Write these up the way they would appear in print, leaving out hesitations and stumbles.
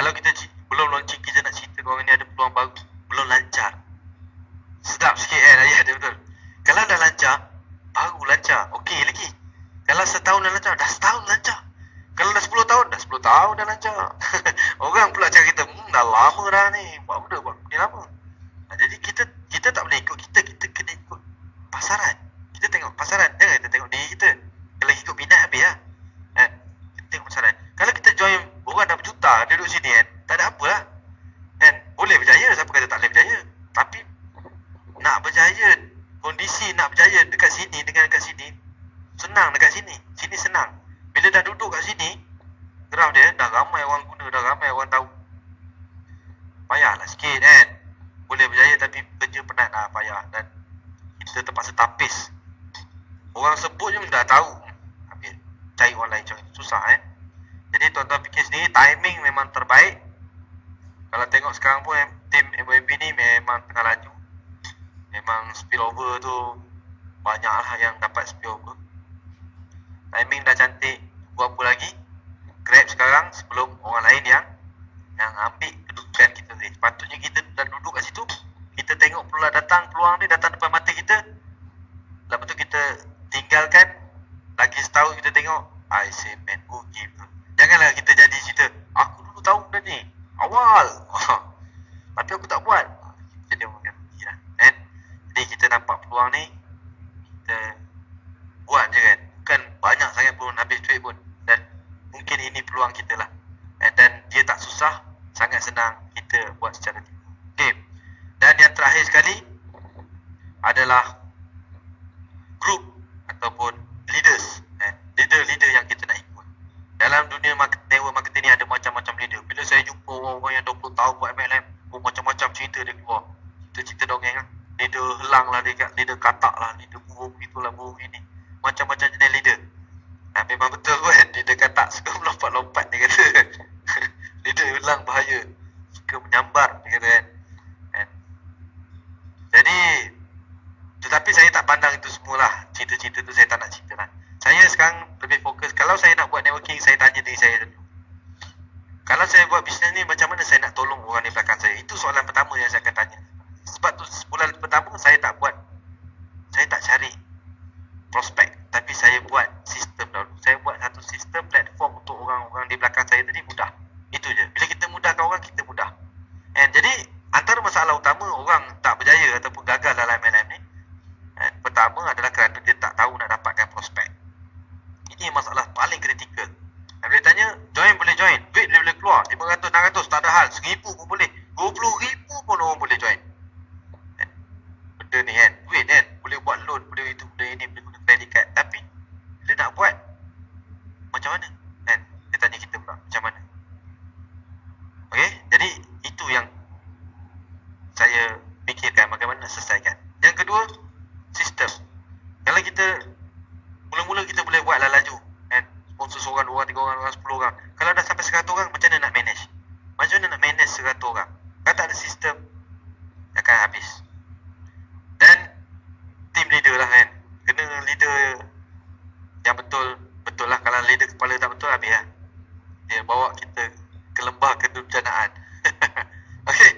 Kalau kita belum launching, kita nak cerita korang ni ada peluang baru, belum lancar. Sedap sikit kan ayat dia, betul. Kalau dah lancar, baru lancar, okey lagi. Kalau setahun dah lancar, dah setahun lancar. Kalau dah 10 tahun, dah 10 tahun dah lancar. Orang pula cakap kita, dah lama dah ni, buat benda lama. Jadi kita tak boleh ikut kita kena ikut pasaran. Kita tengok pasaran, jangan kita tengok diri kita. Kalau ikut minat habis lah. Kita tengok pasaran. Kalau kita join orang dah berjuta duduk sini kan, tak ada apa lah. Boleh berjaya, siapa kata tak boleh berjaya. Tapi nak berjaya, kondisi nak berjaya dekat sini dengan dekat sini, senang dekat sini. Sini senang. Bila dah duduk kat sini, graf dia dah ramai orang guna, dah ramai orang tahu. Payahlah sikit kan. Boleh berjaya tapi kerja penat lah, payah. Dan kita terpaksa tapis. Orang sebut je dah tahu. Habis cari orang lain, cari susah kan. Jadi tuan-tuan fikir sendiri, timing memang terbaik. Kalau tengok sekarang pun tim MYB ni memang tengah laju. Memang spillover tu banyak lah yang dapat spillover. Timing dah cantik. Buat apa lagi? Grab sekarang sebelum orang lain yang ambil kedudukan kita ni. Sepatutnya kita dah duduk kat situ, kita tengok peluang ni datang depan mata kita. Lepas tu kita tinggalkan. Lagi setahun kita tengok, I say man, okay bro. Janganlah kita jadi cerita, aku dulu tahu dah ni awal tapi aku tak buat. Jadi orang akan pergi lah kan. Jadi kita nampak peluang ni, kita buat je kan. Bukan banyak sangat pun, habis duit pun. Dan mungkin ini peluang kita lah. Dan dia tak susah, sangat senang kita buat secara tiba. Okay. Dan yang terakhir sekali adalah group ataupun leaders. Leader-leader yang kita nak ikut. Dalam dunia network marketing ni ada macam-macam leader. Bila saya jumpa orang-orang yang 20 tahun buat MLM, macam-macam cerita dia keluar. Cerita dongeng lah. Leader helang lah, leader katak lah, leader burung itulah, burung ini. Macam-macam jenis leader. Memang betul kan, leader katak suka melompat-lompat dia kata. Leader helang bahaya, suka menyambar dia kata kan. Jadi, tetapi saya tak pandang itu semualah. Cerita-cerita tu saya tak nak cerita lah. Saya sekarang lebih fokus, kalau saya nak buat networking, saya tanya diri saya dulu. Kalau saya buat bisnes ni, macam mana saya nak tolong orang di belakang saya? Itu soalan pertama yang saya akan tanya. Sebab tu sebulan pertama saya tak cari prospek, tapi saya buat sistem dulu. Saya buat satu sistem platform untuk orang-orang di belakang saya tadi mudah. Itu je. Bila kita mudahkan orang, kita mudah. Jadi antara masalah utama orang tak berjaya ataupun gagal dalam MLM ni, pertama adalah kerana dia tak tahu nak dapatkan prospek. Ini masalah paling kritikal. Bila tanya, join boleh join, duit boleh keluar, 500, 600, tak ada hal, 1000 pun boleh, 20,000 pun orang boleh join. Benda ni kan, duit kan, boleh buat loan, boleh itu, boleh ini, boleh guna credit card. Tapi bila nak buat, macam mana? Dia tanya kita pula, macam mana? Okay, jadi itu yang saya fikirkan bagaimana nak selesaikan. Yang kedua, sistem. Kalau kita mula-mula kita boleh buatlah laju kan, sponsor seorang, 2 orang, 3 orang, 10 orang. Kalau dah sampai 100 orang, macam mana nak manage? Macam mana nak manage 100 orang? Kalau tak ada sistem, akan habis. Dan team leader lah kan, kena leader yang betul lah. Kalau leader kepala tak betul, habis lah. Dia bawa kita ke lembah kedurjanaan. Okay.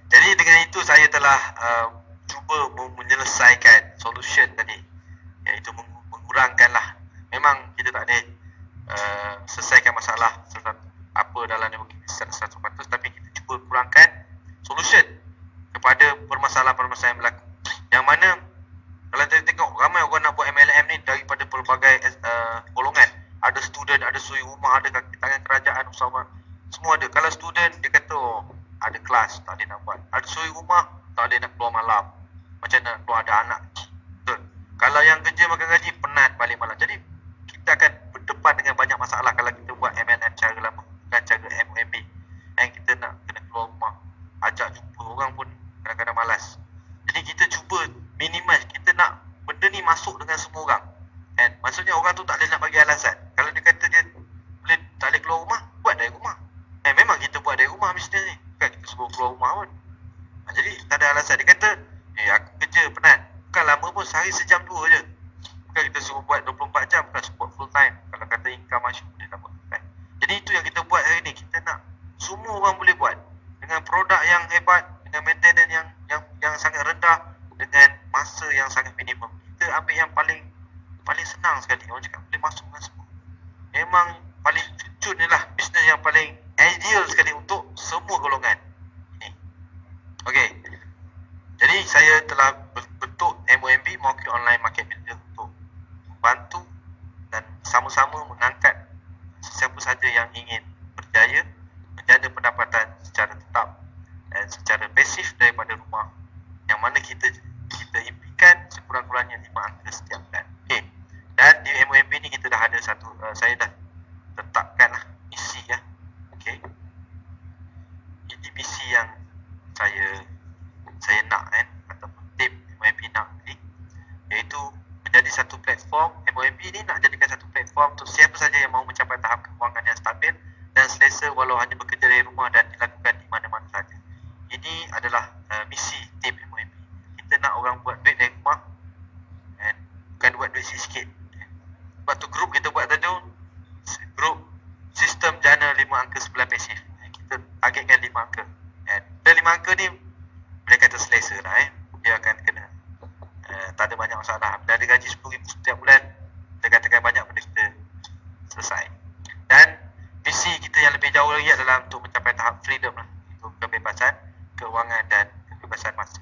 Jadi dengan itu saya telah cuba menyelesaikan solution tadi, iaitu mengurangkanlah. Memang kita tak boleh selesaikan masalah apa dalam networking 100%, tapi kita cuba kurangkan solution kepada permasalahan-permasalahan yang berlaku. Yang mana kalau kita tengok ramai orang nak buat MLM ni daripada pelbagai golongan. Ada student, ada suri rumah, ada kaki tangan kerajaan, usahawan, semua ada. Kalau student dia kata ada kelas, tak ada nak buat. Ada suri rumah, tak ada nak keluar malam, macam nak keluar, ada anak. Betul. Kalau yang kerja makan gaji, penat balik malam. Jadi kita akan berdepan dengan banyak masalah kalau kita buat MLM cara lama, bukan cara MMB. Yang kita nak kena keluar rumah, ajak jumpa orang pun kadang-kadang malas. Jadi kita cuba minimize, kita nak benda ni masuk dengan semua orang. Maksudnya orang tu tak boleh nak bagi alasan. Kalau dia kata dia boleh tak boleh keluar rumah, buat dari rumah. Memang kita buat dari rumah bisnes ni, bukan kita suruh keluar rumah pun. Jadi tak ada alasan. Dia kata, aku kerja penat, bukan lama pun, sehari sejam 2 je. Bukan kita suruh buat 24 jam, bukan suruh buat full time. Kalau kata income masuk, dia tak buat full time. Jadi itu yang kita buat hari ni. Kita orang boleh buat dengan produk yang hebat, dengan maintenance yang sangat rendah, dengan masa yang sangat minimum. Kita ambil yang paling senang sekali. Orang cakap boleh masuk dengan semua. Memang paling cucun ni lah bisnes yang paling ideal sekali untuk semua golongan ini. Okey. Jadi saya telah bentuk MOMB, Mewakili Online Market Builder, untuk membantu dan sama-sama mengangkat siapa saja yang ingin berjaya menjana pendapatan secara tetap dan secara pasif daripada rumah, yang mana kita impikan sekurang-kurangnya 5 angka setiap bulan. Okey. Dan di MOMB ni kita dah ada satu, saya dah tetapkanlah misi ya. Okey. Ini misi yang saya nak ataupun tim MOMB nak ni, iaitu menjadi satu platform. MOMB ni nak jadikan satu platform untuk siapa saja yang mahu mencapai tahap kewangan yang stabil dan selesa walau hanya bekerja dari rumah dan dilakukan di mana-mana saja. Ini adalah misi tim MOMB. Kita nak orang buat duit dari rumah and bukan buat duit sikit-sikit. Sebab tu grup kita buat tadi, grup sistem jana 5 angka sebulan pasif. Kita targetkan 5 angka. And dari 5 angka ni boleh kata selesa lah dia akan kena tak ada banyak masalah. Bila ada gaji RM10,000 setiap bulan, kita katakan banyak benda kita selesai. Dan visi kita yang lebih jauh lagi adalah untuk mencapai tahap freedom lah, itu kebebasan keuangan dan kebebasan masa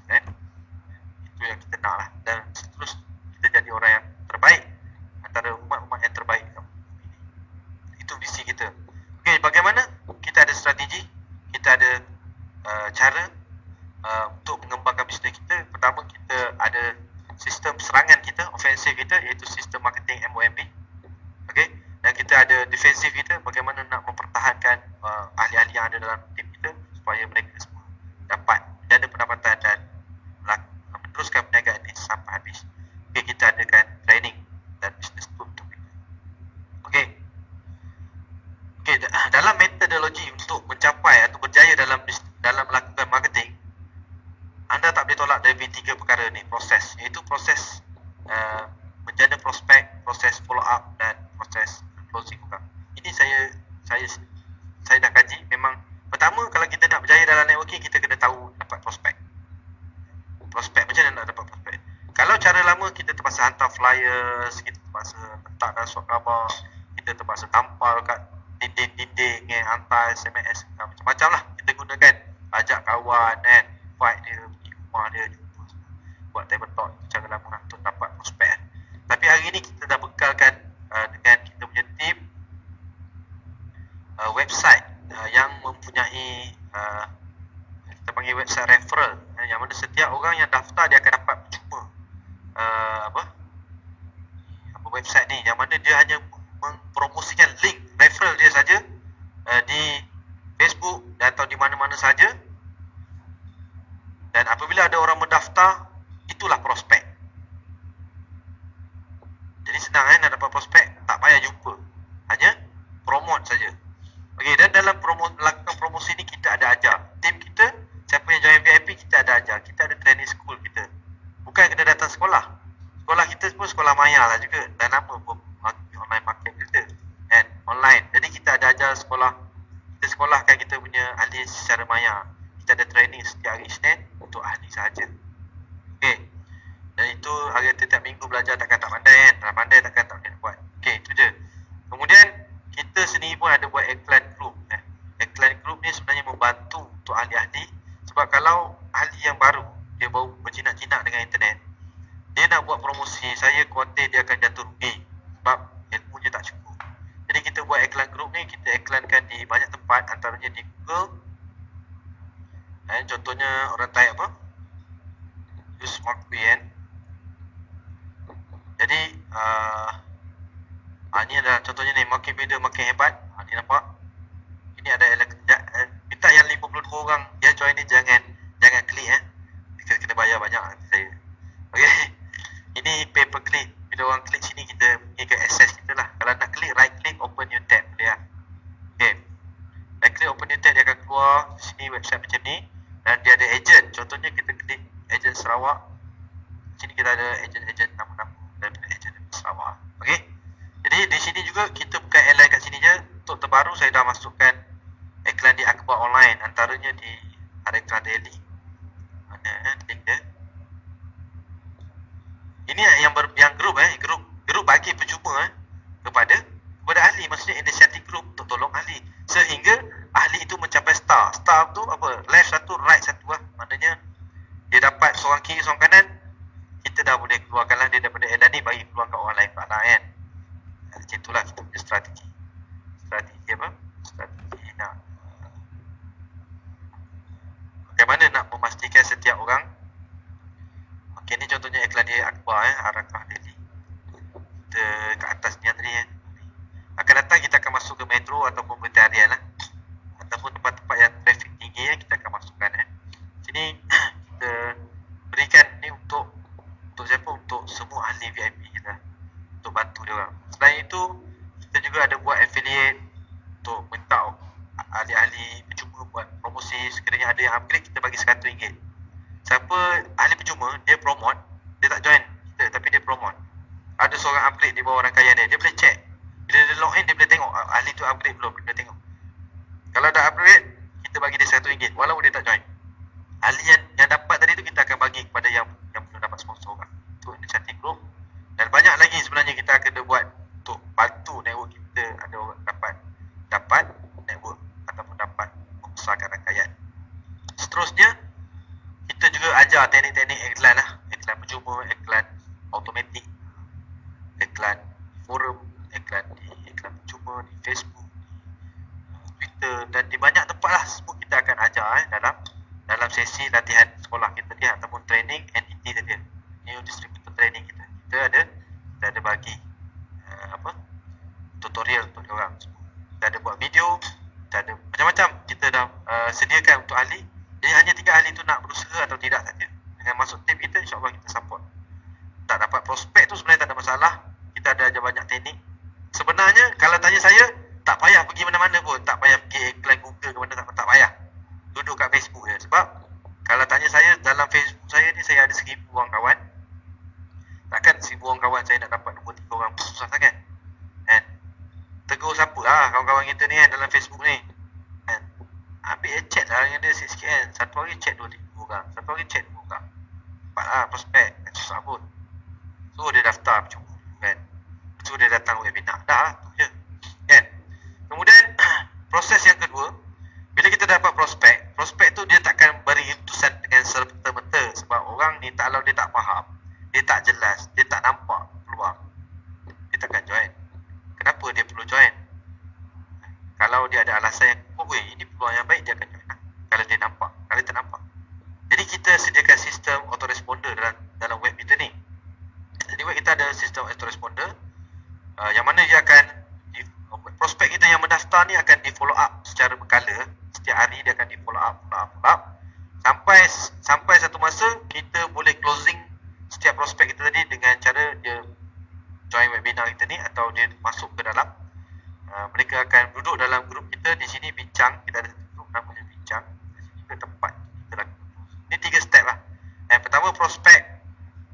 itu yang kita nak lah. Dan terus kita jadi orang yang terbaik antara umat-umat yang terbaik. Itu visi kita. Okey, bagaimana? Kita ada strategi, kita ada cara untuk mengembangkan bisnes kita. Pertama, kita ada sistem serangan kita, ofensif kita, iaitu sistem marketing MOMB. Okey, dan kita ada defensif kita, bagaimana nak mempertahankan ahli-ahli yang ada dalam tim kita supaya mereka semua dapat menjana pendapatan dan meneruskan perniagaan ini sampai habis. Okey, kita adakan training dan business tool untuk kita. Okey. Okey, dalam metodologi untuk mencapai atau berjaya dalam melakukan marketing, anda tak boleh tolak dari 3 perkara ni, proses, iaitu proses menjana prospek, proses follow up dan proses closing juga. Ini saya dah kaji. Memang pertama, kalau kita nak berjaya dalam networking, kita kena tahu dapat prospek. Prospek macam mana nak dapat prospek? Kalau cara lama, kita terpaksa hantar flyers, kita terpaksa letak dalam surat khabar, kita terpaksa tampal kat dinding-dinding, hantar SMS, macam-macam lah kita gunakan. Ajak kawan kan, invite dia pergi rumah dia, jumpa semua, buat table talk. Cara lama lah untuk dapat prospek. Tapi hari ni kita dah bekalkan dengan kita punya tim website yang mempunyai kita panggil website referral, yang mana setiap orang yang daftar dia akan dapat cuma website ni, yang mana dia hanya mempromosikan link referral dia saja di Facebook atau di mana-mana saja. Dan apabila ada orang mendaftar, itulah prospek. Jadi senang nak dapat prospek, tak payah jumpa, hanya promote saja. Okey, dan dalam melakukan promosi ni kita ada ajar tim kita, siapa yang join VIP kita ada ajar. Kita ada training school kita. Bukan kena datang sekolah. Sekolah kita pun sekolah maya lah juga, dan nama pun online market builder and online. Jadi kita ada ajar sekolah. Kita sekolahkan kita punya ahli secara maya. Kita ada training setiap hari Isnin untuk ahli sahaja. Okey. Dan itu hari setiap minggu belajar takkan tak pandai kan. Kalau pandai takkan tak boleh buat. Okey, itu je. Kemudian kita sendiri pun ada buat iklan group. Iklan group ni sebenarnya membantu untuk ahli-ahli. Sebab kalau ahli yang baru, dia baru berjinak-jinak dengan internet, dia nak buat promosi, saya khawatir dia akan jatuh rugi sebab ilmunya tak cukup. Jadi kita buat iklan group ni, kita iklankan di banyak tempat, antaranya di Google. Contohnya orang type apa? Use Markvien. Jadi ni adalah contohnya ni, makin beda makin hebat. Ni nampak? Ini ada minta yang 52 orang dia join ni, jangan klik kita kena bayar banyak saya. Okey. Ini pay per click. Bila orang klik sini, kita pergi ke access kita lah. Kalau nak klik, right click, open new tab boleh lah. Okey. Right click, open new tab, dia akan keluar sini website macam ni. Dan dia ada agent. Contohnya kita klik agent Sarawak. Sini kita ada agent nama-nama daripada agent Sarawak. Okey. Jadi di sini juga kita bukan airline kat sini je. Untuk terbaru saya dah masukkan iklan di akhbar online, antaranya di Hareka Daily. Mana link dia? Ini yang grup bagi percuma kepada ahli, maksudnya inisiatif grup untuk tolong ahli sehingga ahli itu mencapai star tu apa, left satu right satu lah, maknanya dia dapat seorang kiri seorang kanan, kita dah boleh keluarkanlah dia daripada edan ni bagi keluar kat orang lain pula kan. Macam itulah kita punya strategi apa, strategi nak bagaimana nak memastikan setiap orang. Okey, ni contohnya iklan di akhbar Haraka Daily. Kita kat atas ni tadi akan datang kita akan masuk ke metro ataupun berita harian lah, ataupun tempat-tempat yang trafik tinggi kita akan masukkan sini. Kita berikan ni untuk siapa, untuk semua ahli VIP kita, untuk bantu dia orang. Selain itu kita juga ada buat affiliate untuk minta ahli-ahli percuma buat promosi. Sekiranya ada yang upgrade, kita bagi RM100. Siapa ahli percuma, dia promote, dia tak join kita tapi dia promote, ada seorang upgrade di bawah rangkaian dia boleh check. Bila dia log in, dia boleh tengok ahli tu upgrade belum, dia boleh tengok. Kalau dah upgrade, kita bagi dia RM100 walaupun dia tak join. Ahli yang dapat tadi tu kita akan bagi kepada yang belum dapat sponsor orang. Itu inisiatif group. Dan banyak lagi sebenarnya kita akan buat untuk bantu network kita, ada orang dapat network ataupun dapat membesarkan rangkaian. Seterusnya kita juga ajar teknik-teknik iklan lah, iklan percuma, iklan automatik, iklan forum, iklan percuma di Facebook, Twitter dan di banyak tempat lah. Semua kita akan ajar dalam sesi latihan sekolah kita ni ataupun training NDT tadi, new distributor training kita. Kita ada bagi tutorial untuk diorang. Kita ada buat video, kita ada macam-macam kita dah sediakan untuk ahli. Jadi hanya 3 ahli tu nak berusaha atau tidak saja. Dengan masuk tim kita, insyaAllah kita support. Tak dapat prospek tu sebenarnya tak ada masalah. Kita ada ajar banyak teknik. Sebenarnya kalau tanya saya, tak payah pergi mana-mana pun, tak payah pergi iklan Google ke mana, tak payah. Duduk kat Facebook je. Sebab kalau tanya saya, dalam Facebook saya ni saya ada 1000 orang kawan. Takkan 1000 orang kawan saya nak dapat 2-3 orang, susah sangat kan. Tegur siapa lah kawan-kawan kita ni kan dalam Facebook ni kan. Ambil chat lah dengan dia sikit kan. Satu hari chat 2-3 orang, satu hari chat 2 orang, 4 lah prospek kan, susah pun. So dia daftar percuma kan, so dia datang webinar, dah tu je kan. Kemudian proses yang kedua, bila kita dapat prospek tu dia takkan beri utusan dengan serta-merta. Sebab orang ni kalau dia tak faham, dia tak jelas, dia tak nampak peluang, dia takkan join. Kenapa dia perlu join? Kalau dia ada alasan yang ini peluang yang baik, dia akan join. Kalau dia nampak, kalau dia tak nampak. Jadi kita sediakan sistem autoresponder dalam web kita ni. Jadi web kita ada sistem autoresponder yang mana dia akan prospek kita yang mendaftar ni akan di follow up secara berkala. Setiap hari dia akan di follow up sampai satu masa kita boleh closing setiap prospek kita tadi dengan cara dia join webinar kita ni atau dia masuk ke dalam. Mereka akan duduk dalam grup kita di sini bincang. Kita ada grup namanya bincang. Di sini ke tempat kita lakukan. Ini 3 step lah. Yang pertama prospek,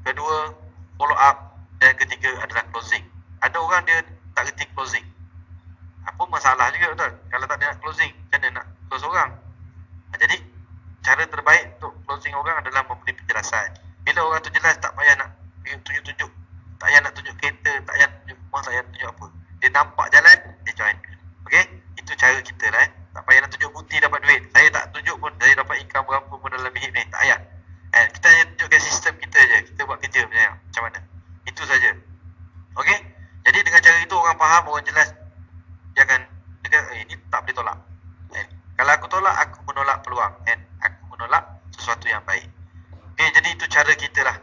kedua follow up, dan ketiga adalah closing. Ada orang dia tak reti closing. Apa masalah juga betul. Kalau tak ada nak closing, macam mana nak close orang? Jadi cara terbaik untuk closing orang adalah memberi penjelasan. Bila orang tu jelas, tak payah nak tunjuk-tunjuk, tak payah nak tunjuk kereta, tak payah tunjuk rumah, tak payah tunjuk apa. Dia nampak jalan, dia join. Okey? Itu cara kita lah. Tak payah nak tunjuk bukti dapat duit. Saya tak tunjuk pun saya dapat income berapa pun dalam hidup ni. Tak payah. Kita hanya tunjukkan sistem kita je. Kita buat kerja macam mana. Itu saja. Okey? Jadi dengan cara itu orang faham, orang jelas. Dia akan ini tak boleh tolak. Kalau aku tolak, aku menolak peluang. Aku menolak sesuatu yang baik. Okey, jadi itu cara kita lah.